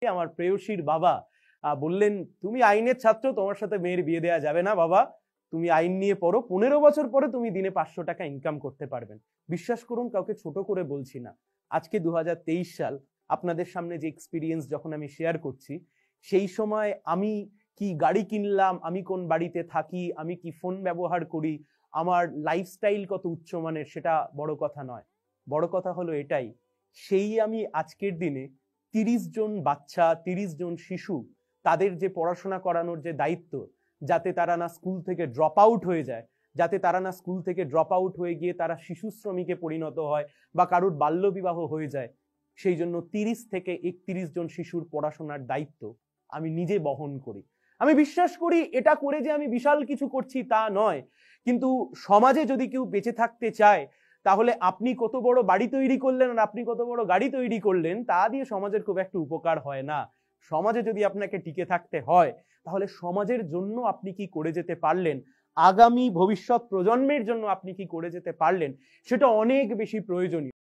আমার প্রেয়সীর বাবা বললেন, তুমি আইনের ছাত্র, তোমার সাথে মেয়ের বিয়ে দেওয়া যাবে না বাবা, তুমি আইন নিয়ে পড়ো, 15 বছর পরে তুমি দিনে 500 টাকা ইনকাম করতে পারবেন। বিশ্বাস করুন, কাউকে ছোট করে বলছি না। আজকে 2023 সাল, আপনাদের সামনে যে এক্সপিরিয়েন্স যখন আমি শেয়ার করছি, সেই সময় আমি কি গাড়ি কিনলাম, আমি কোন বাড়িতে থাকি, আমি কি ফোন ব্যবহার করি, আমার লাইফস্টাইল কত উচ্চমানের, সেটা বড় কথা নয়। বড় কথা হলো এটাই, সেই আমি আজকের দিনে 30 জন বাচ্চা, 30 জন শিশু, তাদের যে পড়াশোনা করানোর যে দায়িত্ব, যাতে তারা না স্কুল থেকে ড্রপ আউট হয়ে যায়, যাতে তারা না স্কুল থেকে ড্রপ আউট হয়ে গিয়ে তারা শিশু শ্রমিকে পরিণত হয় বা কারুর বাল্যবিবাহ হয়ে যায়, সেই জন্য 30 থেকে 31 জন শিশুর পড়াশোনার দায়িত্ব আমি নিজে বহন করি। আমি বিশ্বাস করি এটা করে যে আমি বিশাল কিছু করছি তা নয়, কিন্তু সমাজে যদি কেউ বেঁচে থাকতে চায়, তাহলে আপনি কত বড় বাড়ি তৈরি করলেন আর আপনি কত বড় গাড়ি তৈরি করলেন তা দিয়ে সমাজের খুব একটা উপকার হয় না। সমাজে যদি আপনাকে টিকে থাকতে হয়, তাহলে সমাজের জন্য আপনি কি করে যেতে পারলেন, আগামী ভবিষ্যৎ প্রজন্মের জন্য আপনি কি করে যেতে পারলেন, সেটা অনেক বেশি প্রয়োজনীয়।